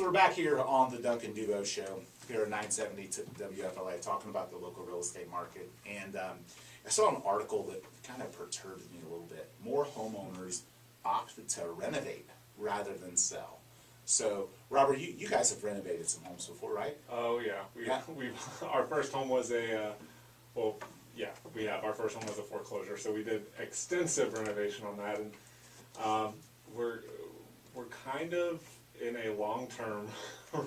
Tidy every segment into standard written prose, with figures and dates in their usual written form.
So we're back here on the Duncan Duo show here at 970 to WFLA, talking about the local real estate market. And I saw an article that kind of perturbed me a little bit. More homeowners opted to renovate rather than sell. So, Robert, you guys have renovated some homes before, right? Oh yeah, our first home was a our first home was a foreclosure, so we did extensive renovation on that, and we're kind of in a long-term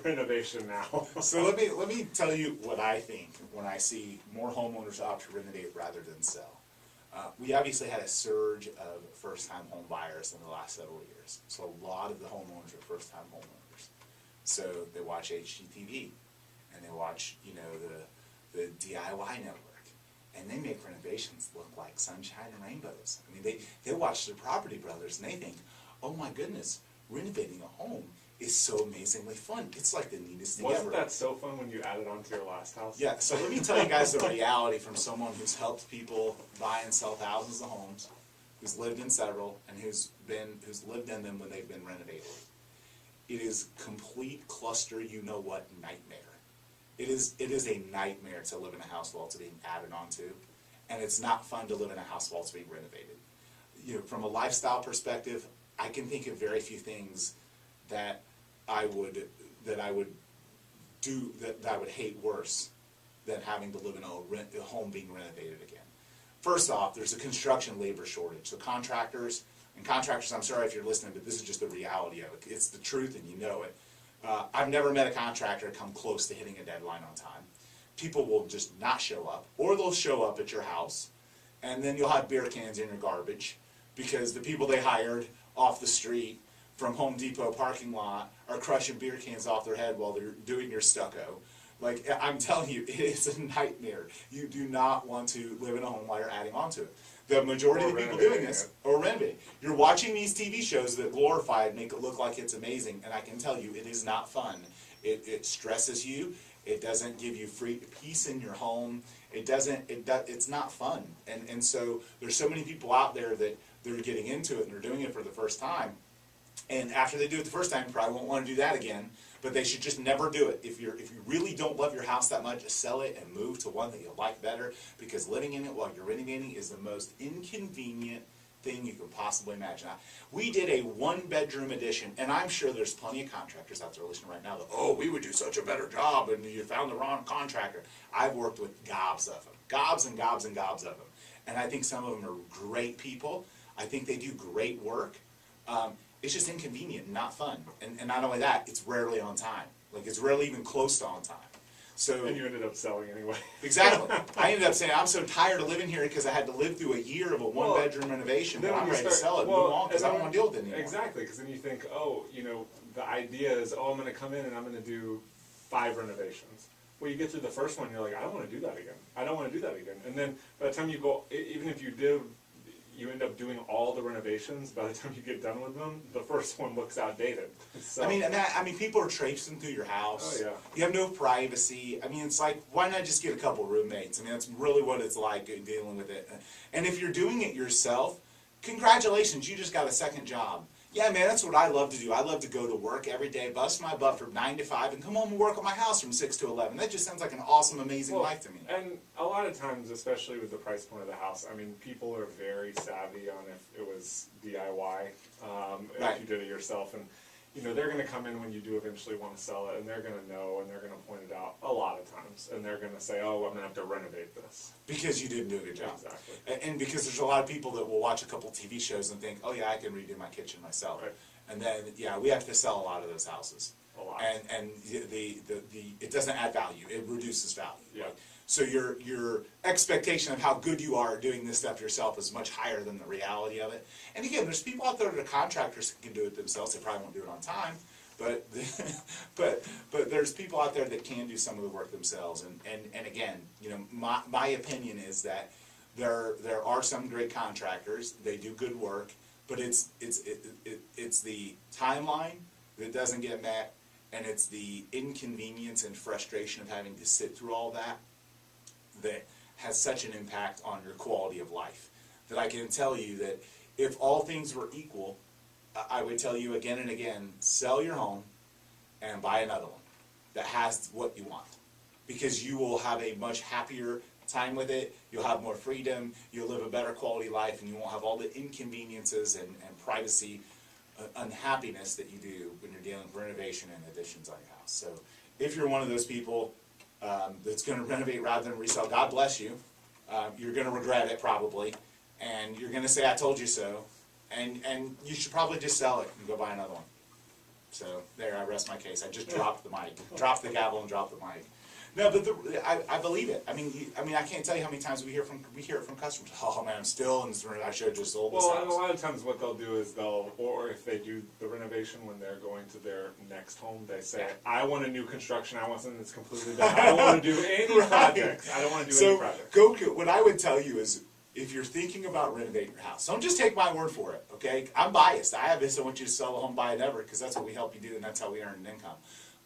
renovation now. So let me tell you what I think when I see more homeowners opt to renovate rather than sell. We obviously had a surge of first-time home buyers in the last several years. So a lot of the homeowners are first-time homeowners. So they watch HGTV, and they watch, the DIY network, and they make renovations look like sunshine and rainbows. I mean, they watch the Property Brothers, and they think, oh my goodness, renovating a home is so amazingly fun. It's like the neatest thing ever. Wasn't that so fun when you added on to your last house? Yeah, so let me tell you guys the reality from someone who's helped people buy and sell thousands of homes, who's lived in several, and who's lived in them when they've been renovated. It is complete cluster, you-know-what nightmare. It is a nightmare to live in a house while it's being added onto, and it's not fun to live in a house while it's being renovated. From a lifestyle perspective, I can think of very few things that I would hate worse than having to live in a home being renovated again. First off, there's a construction labor shortage. So contractors, I'm sorry if you're listening, but this is just the reality of it. It's the truth, and you know it. I've never met a contractor come close to hitting a deadline on time. People will just not show up, or they'll show up at your house, and then you'll have beer cans in your garbage because the people they hired off the street from Home Depot parking lot are crushing beer cans off their head while they're doing your stucco. Like, I'm telling you, it is a nightmare. You do not want to live in a home while you're adding onto it. The majority of the people doing this are renovating. You're watching these TV shows that glorify it, make it look like it's amazing, and I can tell you, it is not fun. It stresses you. It doesn't give you free peace in your home. It's not fun. And so there's so many people out there that they're getting into it and they're doing it for the first time. And after they do it the first time, you probably won't want to do that again. But they should just never do it. If you really don't love your house that much, just sell it and move to one that you like better. Because living in it while you're renovating is the most inconvenient thing you can possibly imagine. We did a one-bedroom addition, and I'm sure there's plenty of contractors out there listening right now that, oh, we would do such a better job, and you found the wrong contractor. I've worked with gobs of them, gobs and gobs and gobs of them. And I think some of them are great people. I think they do great work. It's just inconvenient and not fun. And not only that, it's rarely on time. Like, it's rarely even close to on time. So, and you ended up selling anyway. Exactly. I ended up saying, I'm so tired of living here because I had to live through a year of a one-bedroom renovation, but I'm ready to sell it and move on because I don't want to deal with it anymore. Exactly, because then you think, the idea is, I'm going to come in and I'm going to do 5 renovations. Well, you get through the first one, you're like, I don't want to do that again. I don't want to do that again. And then by the time you go, even if you you end up doing all the renovations. By the time you get done with them, the first one looks outdated. So, I mean, people are traipsing through your house. Oh, yeah. You have no privacy. I mean, it's like, why not just get a couple roommates? I mean, that's really what it's like dealing with it. And if you're doing it yourself, congratulations, you just got a second job. Yeah, man, that's what I love to do. I love to go to work every day, bust my butt from 9 to 5, and come home and work on my house from 6 to 11. That just sounds like an awesome, amazing life to me. And a lot of times, especially with the price point of the house, I mean, people are very savvy on if it was DIY, if you did it yourself. And, they're going to come in when you do eventually want to sell it, and they're going to know, and they're going to point it out a lot of times. And they're going to say, oh, I'm going to have to renovate this. Because you didn't do a good job. Exactly. And because there's a lot of people that will watch a couple TV shows and think, oh yeah, I can redo my kitchen myself. Right. And then, yeah, we have to sell a lot of those houses. A lot. And it doesn't add value. It reduces value. Yeah. Right? So your expectation of how good you are at doing this stuff yourself is much higher than the reality of it. And again, there's people out there that are contractors that can do it themselves. They probably won't do it on time. But but there's people out there that can do some of the work themselves. And again, my opinion is that there are some great contractors. They do good work, but it's the timeline that doesn't get met, and it's the inconvenience and frustration of having to sit through all that has such an impact on your quality of life. That I can tell you that if all things were equal, I would tell you again and again, sell your home and buy another one that has what you want, because you will have a much happier time with it. You'll have more freedom. You'll live a better quality life, and you won't have all the inconveniences and privacy unhappiness that you do when you're dealing with renovation and additions on your house. So if you're one of those people that's going to renovate rather than resell, God bless you. You're going to regret it probably, and you're going to say, I told you so, and you should probably just sell it and go buy another one. So there, I rest my case. I just dropped the mic, dropped the gavel, and dropped the mic. No, but I believe it. I mean, I can't tell you how many times we hear it from customers. Oh man, I'm still in this room. I should have just sold this house. Well, and a lot of times what they'll do is or if they do the renovation when they're going to their next home, they say, I want a new construction. I want something that's completely done. I don't want to do any projects. I don't want to do any projects. What I would tell you is, if you're thinking about renovating your house, don't just take my word for it, okay? I'm biased. I want you to sell a home, buy it ever, because that's what we help you do, and that's how we earn an income.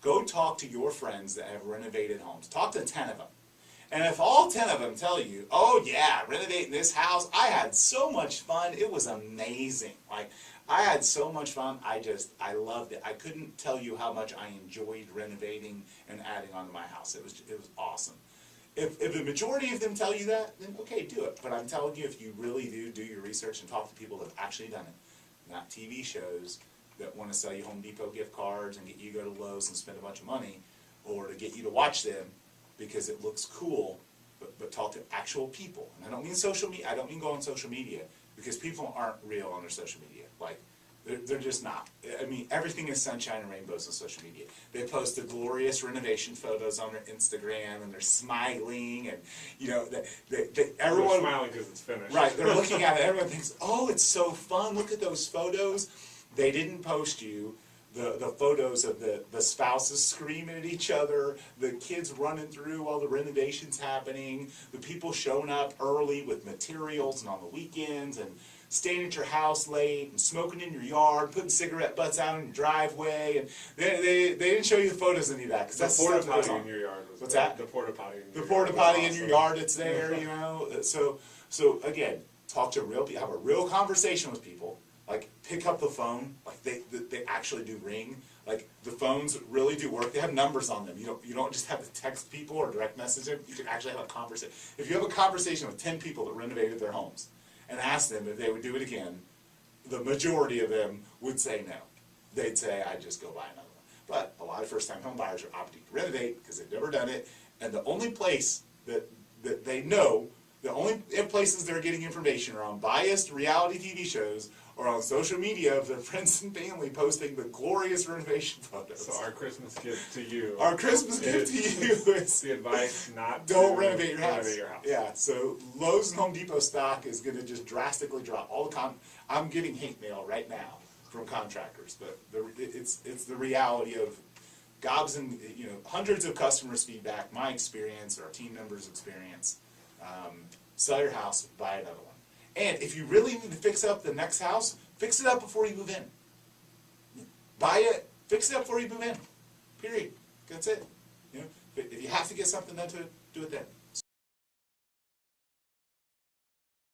Go talk to your friends that have renovated homes. Talk to 10 of them. And if all 10 of them tell you, oh yeah, renovating this house, I had so much fun, it was amazing. Like, I had so much fun, I loved it. I couldn't tell you how much I enjoyed renovating and adding onto my house. It was awesome. If the majority of them tell you that, then okay, do it. But I'm telling you, if you really do your research and talk to people that have actually done it, not TV shows that want to sell you Home Depot gift cards and get you to go to Lowe's and spend a bunch of money, or to get you to watch them because it looks cool, but talk to actual people. And I don't mean social media. I don't mean go on social media, because people aren't real on their social media. Like, they're just not. I mean, everything is sunshine and rainbows on social media. They post the glorious renovation photos on their Instagram, and they're smiling, and Everyone's smiling because it's finished. Right, they're looking at it. Everyone thinks, oh, it's so fun. Look at those photos. They didn't post you the photos of the spouses screaming at each other, the kids running through while the renovation's happening, the people showing up early with materials and on the weekends, and staying at your house late and smoking in your yard, putting cigarette butts out in your driveway, and they didn't show you the photos of any of that, because that's the porta potty in your yard. What's that? The porta potty. The porta potty in your yard. It's there, you know. So again, talk to real people. Have a real conversation with people. Like, pick up the phone. Like, they actually do ring. Like, the phones really do work. They have numbers on them. You don't just have to text people or direct message them. You can actually have a conversation. If you have a conversation with 10 people that renovated their homes and ask them if they would do it again, the majority of them would say no. They'd say, I'd just go buy another one. But a lot of first-time home buyers are opting to renovate because they've never done it. And the only place that they know, the only places they're getting information are on biased reality TV shows or on social media of their friends and family posting the glorious renovation photos. So our Christmas gift to you. Our Christmas gift to you is the advice not don't to renovate your house. Renovate your house. Yeah, so Lowe's and Home Depot stock is going to just drastically drop. I'm getting hate mail right now from contractors, but it's the reality of gobs and hundreds of customers' feedback, my experience, our team members' experience. Sell your house, buy another one. And if you really need to fix up the next house, fix it up before you move in. Buy it, fix it up before you move in. Period. That's it. If you have to get something done to it, do it then.